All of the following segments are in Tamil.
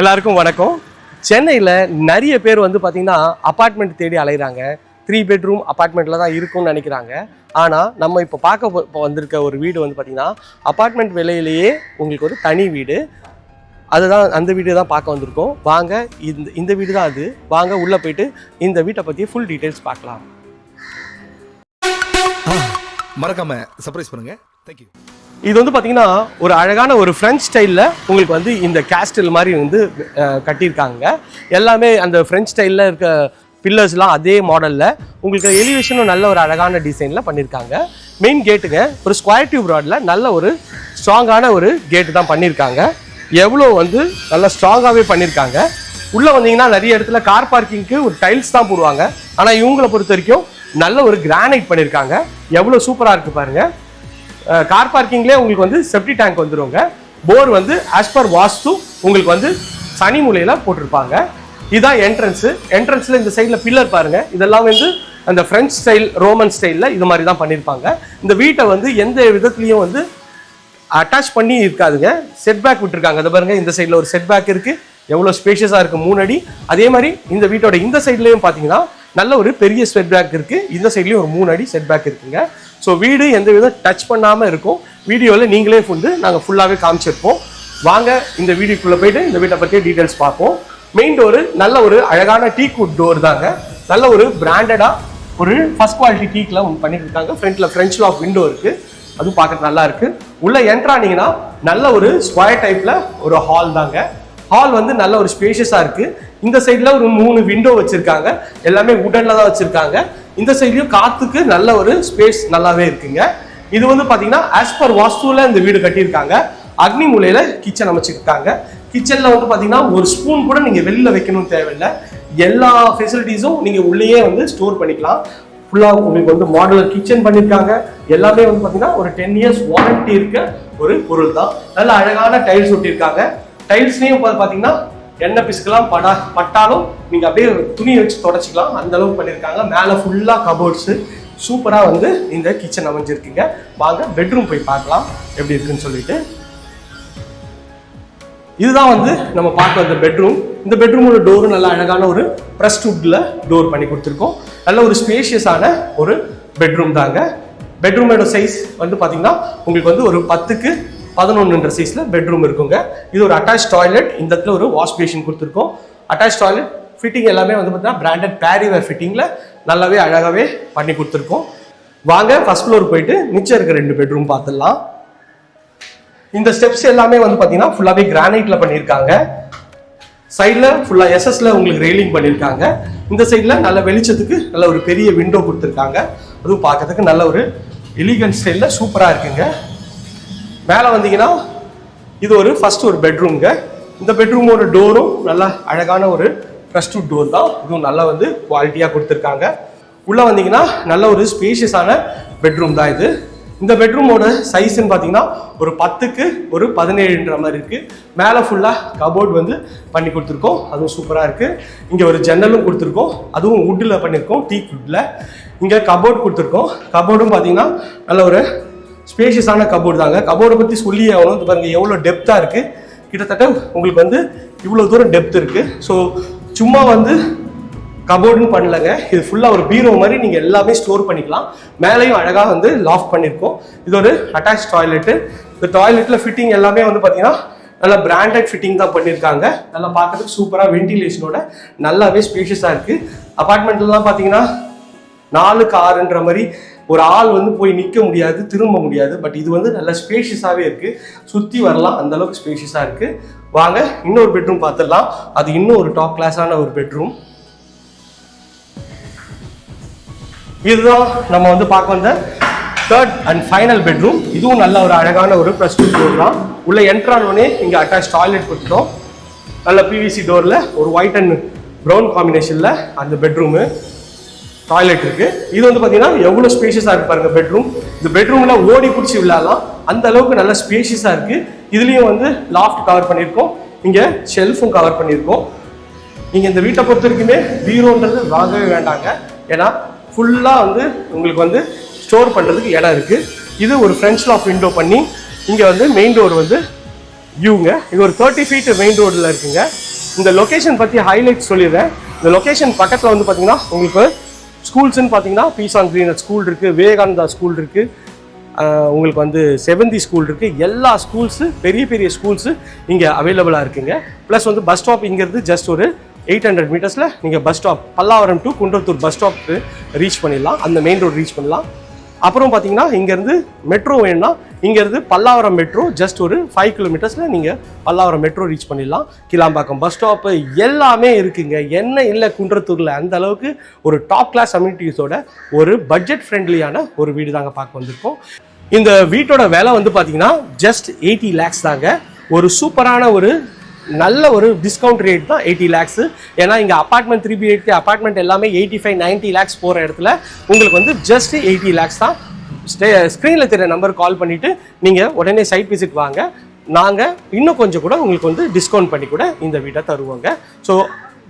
எல்லாருக்கும் வணக்கம். சென்னையில் நிறைய பேர் வந்து பார்த்தீங்கன்னா அப்பார்ட்மெண்ட் தேடி அலைகிறாங்க. 3 பெட்ரூம் அப்பார்ட்மெண்ட்டில் தான் இருக்கும்னு நினைக்கிறாங்க. ஆனால் நம்ம இப்போ பார்க்க வந்திருக்க ஒரு வீடு வந்து பார்த்திங்கன்னா அப்பார்ட்மெண்ட் விலையிலேயே உங்களுக்கு ஒரு தனி வீடு. அதுதான் அந்த வீடு தான் பார்க்க வந்திருக்கோம். வாங்க, இந்த வீடு தான் அது. வாங்க உள்ளே போயிட்டு இந்த வீட்டை பற்றி ஃபுல் டீட்டெயில்ஸ் பார்க்கலாம். மறக்காம சர்ப்ரைஸ் பண்ணுங்க. தேங்க்யூ. இது வந்து பார்த்தீங்கன்னா ஒரு அழகான ஒரு ஃப்ரெஞ்ச் ஸ்டைலில் உங்களுக்கு வந்து இந்த கேஸ்டில் மாதிரி வந்து கட்டியிருக்காங்க. எல்லாமே அந்த ஃப்ரெஞ்ச் ஸ்டைலில் இருக்க பில்லர்ஸ்லாம் அதே மாடலில் உங்களுக்கு எலிவேஷனும் நல்ல ஒரு அழகான டிசைனில் பண்ணியிருக்காங்க. மெயின் கேட்டுங்க ஒரு ஸ்கொயர் டியூப் ராடில் நல்ல ஒரு ஸ்ட்ராங்கான ஒரு கேட்டு தான் பண்ணியிருக்காங்க. எவ்வளோ வந்து நல்லா ஸ்ட்ராங்காகவே பண்ணியிருக்காங்க. உள்ளே வந்தீங்கன்னா நிறைய இடத்துல கார் பார்க்கிங்க்கு ஒரு டைல்ஸ் தான் போடுவாங்க. ஆனால் இவங்களை பொறுத்த வரைக்கும் நல்ல ஒரு கிரானைட் பண்ணியிருக்காங்க. எவ்வளோ சூப்பராக இருக்குது பாருங்கள். கார் பார்க்கிங்லேயே உங்களுக்கு வந்து செப்டி டேங்க் வந்துடுங்க. போர் வந்து ஆஸ் பர் வாஸ்து உங்களுக்கு வந்து சனி மூலையில் போட்டிருப்பாங்க. இதுதான் என்ட்ரன்ஸில் இந்த சைடில் பில்லர் பாருங்கள். இதெல்லாம் வந்து அந்த ஃப்ரெஞ்ச் ஸ்டைல் ரோமன் ஸ்டைலில் இது மாதிரி தான் பண்ணியிருப்பாங்க. இந்த வீட்டை வந்து எந்த விதத்துலையும் வந்து அட்டாச் பண்ணி இருக்காதுங்க. செட்பேக் விட்டுருக்காங்க. அதை பாருங்கள், இந்த சைடில் ஒரு செட்பேக் இருக்குது. எவ்வளோ ஸ்பேஷியஸாக இருக்குது 3 அடி. அதே மாதிரி இந்த வீட்டோட இந்த சைட்லேயும் பார்த்தீங்கன்னா நல்ல ஒரு பெரிய செட்பேக் இருக்குது. இந்த சைட்லேயும் ஒரு 3 அடி செட்பேக் இருக்குங்க. ஸோ வீடு எந்த விதம் டச் பண்ணாமல் இருக்கும். வீடியோவில் நீங்களே நாங்கள் ஃபுல்லாகவே காமிச்சிருப்போம். வாங்க இந்த வீடியோக்குள்ளே போயிட்டு இந்த வீட்டை பற்றிய டீட்டெயில்ஸ் பார்ப்போம். மெயின் டோரு நல்ல ஒரு அழகான டீக்வுட் டோர் தாங்க. நல்ல ஒரு பிராண்டடாக ஒரு ஃபர்ஸ்ட் குவாலிட்டி டீக்கில் ஒன்று பண்ணியிருக்காங்க. ஃப்ரண்ட்டில் ஃப்ரெஞ்ச் லாக் விண்டோ இருக்குது. அதுவும் பார்க்கறது நல்லா இருக்குது. உள்ளே என்ட்ரானீங்கன்னா நல்ல ஒரு ஸ்கொயர் டைப்பில் ஒரு ஹால் தாங்க. ஹால் வந்து நல்ல ஒரு ஸ்பேஷியஸாக இருக்குது. இந்த சைடில் ஒரு 3 விண்டோ வச்சுருக்காங்க. எல்லாமே உடனில் தான் வச்சுருக்காங்க. இந்த சைட்லையும் காற்றுக்கு நல்ல ஒரு ஸ்பேஸ் நல்லாவே இருக்குங்க. இது வந்து பார்த்தீங்கன்னா ஆஸ் பர் வாஸ்துவில் இந்த வீடு கட்டியிருக்காங்க. அக்னி மூலையில் கிச்சன் அமைச்சிருக்காங்க. கிச்சனில் வந்து பார்த்தீங்கன்னா ஒரு ஸ்பூன் கூட நீங்கள் வெளியில் வைக்கணும்னு தேவையில்லை. எல்லா ஃபெசிலிட்டிஸும் நீங்கள் உள்ளேயே வந்து ஸ்டோர் பண்ணிக்கலாம். ஃபுல்லாக உங்களுக்கு வந்து மாடுலர் கிச்சன் பண்ணியிருக்காங்க. எல்லாமே வந்து பார்த்தீங்கன்னா ஒரு 10 இயர்ஸ் வாரண்டி இருக்க ஒரு பொருள் தான். நல்ல அழகான டைல்ஸ் ஒட்டியிருக்காங்க. டைல்ஸ்லையும் பார்த்தீங்கன்னா எண்ணெய் பிசுக்கெல்லாம் பட்டாலும் நீங்கள் அப்படியே துணி வச்சு தொடச்சிக்கலாம். அந்த அளவுக்கு பண்ணியிருக்காங்க. மேலே ஃபுல்லாக கபோர்ட்ஸு சூப்பராக வந்து இந்த கிச்சன் அமைஞ்சிருக்குங்க. வாங்க பெட்ரூம் போய் பார்க்கலாம் எப்படி இருக்குன்னு சொல்லிட்டு. இதுதான் வந்து நம்ம பார்க்க வந்த பெட்ரூம். இந்த பெட்ரூமோட டோரும் நல்ல அழகான ஒரு பிரஸ்ட் வுட்ல டோர் பண்ணி கொடுத்துருக்கோம். நல்ல ஒரு ஸ்பேஷியஸான ஒரு பெட்ரூம் தாங்க. பெட்ரூமோட சைஸ் வந்து பார்த்தீங்கன்னா உங்களுக்கு வந்து ஒரு 10க்கு 11 சைஸில் பெட்ரூம் இருக்குங்க. இது ஒரு அட்டாச் டாய்லெட். இந்த இடத்துல ஒரு வாஷ் பேஷன் கொடுத்துருக்கோம். அட்டாச் டாய்லெட் ஃபிட்டிங் எல்லாமே வந்து பார்த்தீங்கன்னா பிராண்டட் பேரிவேர் ஃபிட்டிங்கில் நல்லாவே அழகாகவே பண்ணி கொடுத்துருக்கோம். வாங்க ஃபர்ஸ்ட் ஃப்ளோர் போயிட்டு மிச்சம் இருக்க 2 பெட்ரூம் பார்த்துடலாம். இந்த ஸ்டெப்ஸ் எல்லாமே வந்து பார்த்தீங்கன்னா ஃபுல்லாகவே கிரானைட்டில் பண்ணியிருக்காங்க. சைடில் ஃபுல்லாக எஸ்எஸ்ல உங்களுக்கு ரெயிலிங் பண்ணியிருக்காங்க. இந்த சைடில் நல்ல வெளிச்சத்துக்கு நல்ல ஒரு பெரிய விண்டோ கொடுத்துருக்காங்க. அதுவும் பார்க்கறதுக்கு நல்ல ஒரு எலிகன்ட் ஸ்டைலில் சூப்பராக இருக்குங்க. மேலே வந்தீங்கன்னா இது ஒரு ஃபர்ஸ்ட் ஒரு பெட்ரூம்ங்க. இந்த பெட்ரூமோட டோரும் நல்லா அழகான ஒரு பிரஸ்ட் வுட் டோர் தான். இதுவும் நல்லா வந்து குவாலிட்டியாக கொடுத்துருக்காங்க. உள்ளே வந்தீங்கன்னா நல்ல ஒரு ஸ்பேஷியஸான பெட்ரூம் தான் இது. இந்த பெட்ரூமோட சைஸ்ன்னு பார்த்தீங்கன்னா ஒரு 10க்கு ஒரு 17 மாதிரி இருக்குது. மேலே ஃபுல்லாக கபோர்ட் வந்து பண்ணி கொடுத்துருக்கோம். அதுவும் சூப்பராக இருக்குது. இங்கே ஒரு ஜன்னலும் கொடுத்துருக்கோம். அதுவும் வுட்டில் பண்ணியிருக்கோம், டீக் வுட்டில். இங்கே கபோர்ட் கொடுத்துருக்கோம். கபோர்டும் பார்த்தீங்கன்னா நல்ல ஒரு ஸ்பேஷியஸான கபோர்டு தாங்க. கபோர்டை பற்றி சொல்லி ஆகணும். பாருங்க எவ்வளோ டெப்த்தாக இருக்குது. கிட்டத்தட்ட உங்களுக்கு வந்து இவ்வளோ தூரம் டெப்த் இருக்குது. ஸோ சும்மா வந்து கபோர்டுன்னு பண்ணலங்க. இது ஃபுல்லாக ஒரு பீரோ மாதிரி நீங்கள் எல்லாமே ஸ்டோர் பண்ணிக்கலாம். மேலேயும் அழகாக வந்து லாஃப்ட் பண்ணியிருக்கோம். இது ஒரு அட்டாச் டாய்லெட்டு. இந்த டாய்லெட்டில் ஃபிட்டிங் எல்லாமே வந்து பார்த்தீங்கன்னா நல்லா பிராண்டட் ஃபிட்டிங் தான் பண்ணியிருக்காங்க. நல்லா பார்க்கறதுக்கு சூப்பராக வென்டிலேஷனோட நல்லாவே ஸ்பேஷியஸாக இருக்குது. அப்பார்ட்மெண்ட்லாம் பார்த்தீங்கன்னா 4க்கு 6ன்ற மாதிரி ஒரு ஆள் வந்து போய் நிற்க முடியாது, திரும்ப முடியாது. பட் இது வந்து நல்ல ஸ்பேஷியஸாகவே இருக்குது. சுற்றி வரலாம், அந்த அளவுக்கு ஸ்பேஷியஸாக இருக்குது. வாங்க இன்னொரு பெட்ரூம் பார்த்துடலாம். அது இன்னும் ஒரு டாப் கிளாஸான ஒரு பெட்ரூம். இதுதான் நம்ம வந்து பார்க்க வந்த 3rd அண்ட் ஃபைனல் பெட்ரூம். இதுவும் நல்ல ஒரு அழகான ஒரு பிரஸ்ட் டோர் தான். உள்ள என்ட்ரானோடனே இங்கே அட்டாச் டாய்லெட் கொடுத்துட்டோம். நல்ல பிவிசி டோரில் ஒரு ஒயிட் அண்ட் ப்ரௌன் காம்பினேஷனில் அந்த பெட்ரூமு டாய்லெட் இருக்கு. இது வந்து பார்த்தீங்கன்னா எவ்வளோ ஸ்பேஷியஸாக இருக்கு பாருங்க பெட்ரூம். இந்த பெட்ரூம்ல ஓடி பிடிச்சி விளையாடலாம், அந்த அளவுக்கு நல்ல ஸ்பேஷியஸாக இருக்கு. இதுலேயும் வந்து லாஃப்ட் கவர் பண்ணியிருக்கோம். இங்கே ஷெல்ஃபும் கவர் பண்ணியிருக்கோம். நீங்கள் இந்த வீட்டை பொறுத்த வரைக்குமே பீரோன்றது வாங்கவே வேண்டாங்க. ஏன்னா ஃபுல்லாக வந்து உங்களுக்கு வந்து ஸ்டோர் பண்ணுறதுக்கு இடம் இருக்குது. இது ஒரு ஃப்ரெஞ்ச் லாக் விண்டோ பண்ணி இங்கே வந்து மெயின் டோர் வந்து வியூங்க. இது ஒரு 30 ஃபீட் மெயின் ரோடில் இருக்குங்க. இந்த லொகேஷன் பற்றி ஹைலைட் சொல்லிடுறேன். இந்த லொகேஷன் பக்கத்தில் வந்து பார்த்தீங்கன்னா உங்களுக்கு ஸ்கூல்ஸ்ன்னு பார்த்தீங்கன்னா பீஸ் ஆன் கிரீன் ஸ்கூல் இருக்குது, விவேகானந்தா ஸ்கூல் இருக்குது, உங்களுக்கு வந்து செவந்தி ஸ்கூல் இருக்குது. எல்லா ஸ்கூல்ஸு பெரிய பெரிய ஸ்கூல்ஸு இங்கே அவைலபிளாக இருக்குங்க. ப்ளஸ் வந்து பஸ் ஸ்டாப் இங்கிறது ஜஸ்ட் ஒரு 800 மீட்டர்ஸில் நீங்கள் bus stop Pallavaram to Kundrathur bus ஸ்டாப்க்கு ரீச் பண்ணிடலாம், அந்த மெயின் ரோடு ரீச் பண்ணலாம். அப்புறம் பார்த்தீங்கன்னா இங்கேருந்து மெட்ரோ வேணும்னா இங்கேருந்து பல்லாவரம் மெட்ரோ ஜஸ்ட் ஒரு 5 கிலோமீட்டர்ஸில் நீங்கள் பல்லாவரம் மெட்ரோ ரீச் பண்ணிடலாம். கிளாம்பாக்கம் பஸ் ஸ்டாப்பு எல்லாமே இருக்குங்க. என்ன இல்லை குன்றத்தூரில் அந்த அளவுக்கு ஒரு டாப் கிளாஸ் அம்யூனிட்டிஸோட ஒரு பட்ஜெட் ஃப்ரெண்ட்லியான ஒரு வீடு தாங்க பார்க்க வந்திருக்கோம். இந்த வீட்டோட விலை வந்து பார்த்தீங்கன்னா ஜஸ்ட் 80 lakhs தாங்க. ஒரு சூப்பரான ஒரு நல்ல ஒரு டிஸ்கவுண்ட் ரேட் தான் 80 lakhs. ஏன்னா இங்கே அப்பார்ட்மெண்ட் 3 BHK அப்பார்ட்மெண்ட் எல்லாமே 85-90 lakhs போகிற இடத்துல உங்களுக்கு வந்து ஜஸ்ட் 80 lakhs தான். ஸ்க்ரீனில் தெரிய நம்பர் கால் பண்ணிவிட்டு நீங்கள் உடனே சைட் விசிட் வாங்க. நாங்கள் இன்னும் கொஞ்சம் கூட உங்களுக்கு வந்து டிஸ்கவுண்ட் பண்ணி கூட இந்த வீட்டை தருவோங்க. ஸோ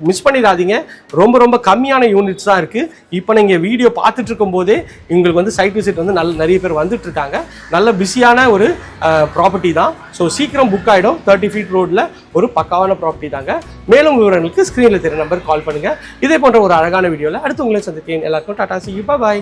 மிஸ் பண்ணிடாதீங்க. ரொம்ப ரொம்ப கம்மியான யூனிட்ஸ் தான் இருக்குது. இப்போ நீங்கள் வீடியோ பார்த்துட்டு இருக்கும் போதே உங்களுக்கு வந்து சைட் விசிட் வந்து நிறைய பேர் வந்துட்டு இருக்காங்க. நல்ல பிஸியான ஒரு ப்ராப்பர்ட்டி தான். ஸோ சீக்கிரம் புக் ஆகிடும். 30 feet ரோடில் ஒரு பக்காவான ப்ராப்பர்ட்டி தாங்க. மேலும் விவரங்களுக்கு ஸ்க்ரீனில் தெரிய நம்பர் கால் பண்ணுங்கள். இதே போன்ற ஒரு அழகான வீடியோவில் அடுத்து உங்களை சந்திப்பேன். எல்லாருக்கும் Tata, see you, bye bye.